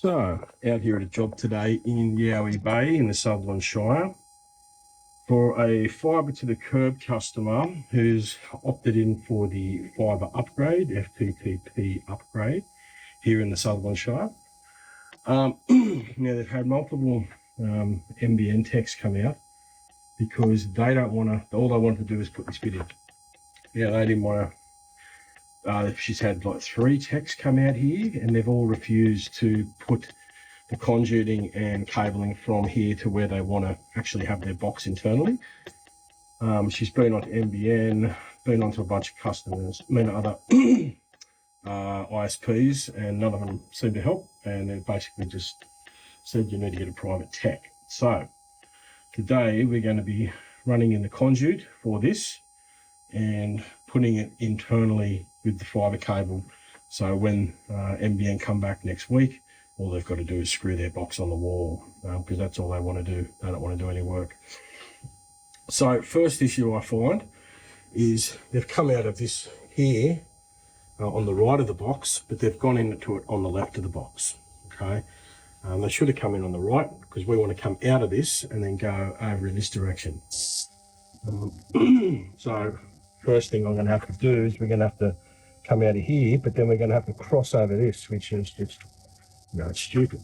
So, out here at a job today in Yowie Bay in the Sutherland Shire for a fibre to the curb customer who's opted in for the fibre upgrade, FTTP upgrade here in the Sutherland Shire. Now they've had multiple NBN techs come out because they don't want to, all they want to do is put this bit in. Yeah, they didn't want to. She's had like 3 techs come out here and they've all refused to put the conduiting and cabling from here to where they want to actually have their box internally. She's been on to NBN, been on to a bunch of customers, other ISPs, and none of them seem to help. And they basically just said you need to get a private tech. So today we're going to be running in the conduit for this and putting it internally with the fibre cable. So when NBN come back next week, all they've got to do is screw their box on the wall because that's all they want to do. They don't want to do any work. So first issue I find is they've come out of this here on the right of the box, but they've gone into it on the left of the box. Okay, they should have come in on the right because we want to come out of this and then go over in this direction. So first thing I'm going to have to do is we're going to have to come out of here, but then we're going to have to cross over this, which is just, you know, it's stupid.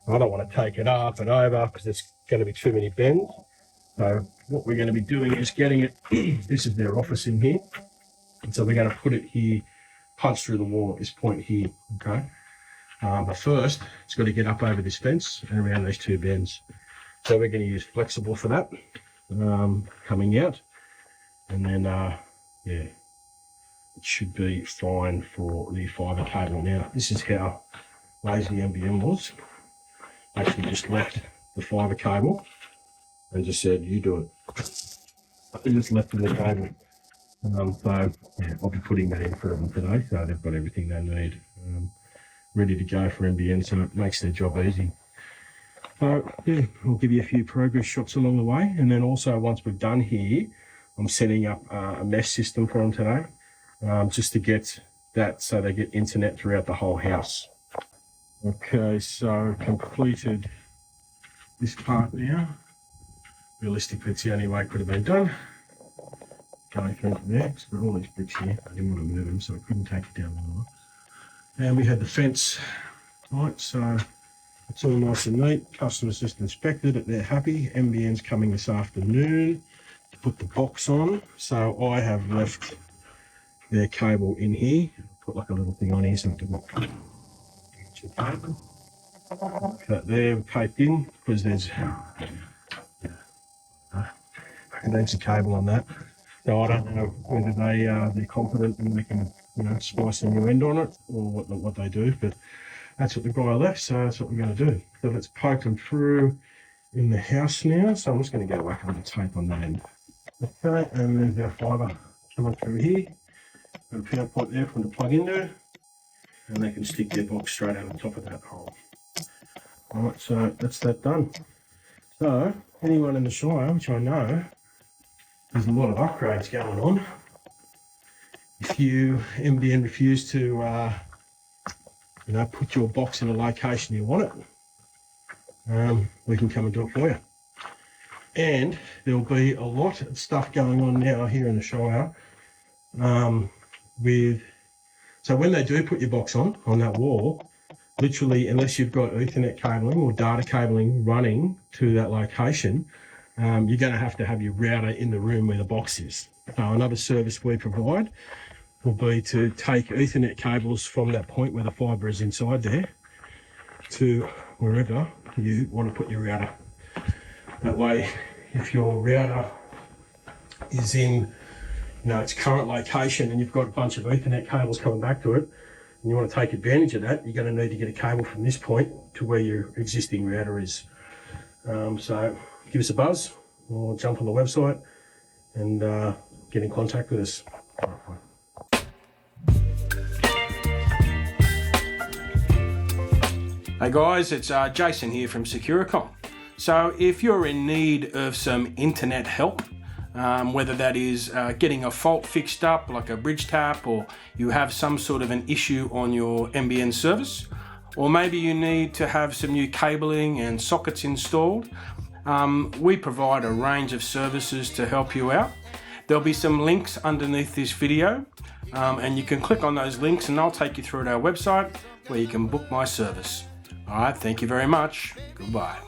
I don't want to take it up and over because there's going to be too many bends. So what we're going to be doing is getting it, this is their office in here. And so we're going to put it here, punch through the wall at this point here, okay? But first, it's got to get up over this fence and around these 2 bends. So we're going to use flexible for that, coming out. And then, yeah, it should be fine for the fibre cable. Now, this is how lazy NBN was. Actually just left the fibre cable and just said, you do it. I just left in the cable. So yeah, I'll be putting that in for them today. So they've got everything they need ready to go for NBN, so it makes their job easy. So yeah, I'll give you a few progress shots along the way. And then also once we've done here, I'm setting up a mesh system for them today, just to get that so they get internet throughout the whole house. Okay, so completed this part now. Realistically, it's the only way it could have been done. Going through to there, because we've got all these bricks here. I didn't want to move them, so I couldn't take it down the line. And we had the fence, right, so it's all nice and neat. Customers just inspected it, they're happy. NBN's coming this afternoon to put the box on. So I have left their cable in here. Put like a little thing on here so I can get your cable. That there, taped in, because there's needs a cable on that. So I don't know whether they're confident and they can, you know, splice a new end on it or what they do, but that's what the guy left, so that's what we're going to do. So let's poke them through in the house now. So I'm just going to go whack a little tape on that end. Okay, and there's our fibre coming through here. Got a power point there for them to plug into, and they can stick their box straight out the top of that hole. Alright, so that's that done. So anyone in the Shire, which I know, there's a lot of upgrades going on. If you NBN refuse to, you know, put your box in a location you want it, we can come and do it for you. And there'll be a lot of stuff going on now here in the Shire. So when they do put your box on that wall, literally, unless you've got Ethernet cabling or data cabling running to that location, you're going to have your router in the room where the box is. So another service we provide will be to take Ethernet cables from that point where the fibre is inside there to wherever you want to put your router. That way, if your router is in, you know, its current location and you've got a bunch of Ethernet cables coming back to it, and you want to take advantage of that, you're going to need to get a cable from this point to where your existing router is. So give us a buzz or jump on the website and get in contact with us. Hey guys, it's Jason here from Securicom. So if you're in need of some internet help, whether that is getting a fault fixed up like a bridge tap, or you have some sort of an issue on your NBN service, or maybe you need to have some new cabling and sockets installed, we provide a range of services to help you out. There'll be some links underneath this video, and you can click on those links and I'll take you through to our website where you can book my service. All right, thank you very much. Goodbye.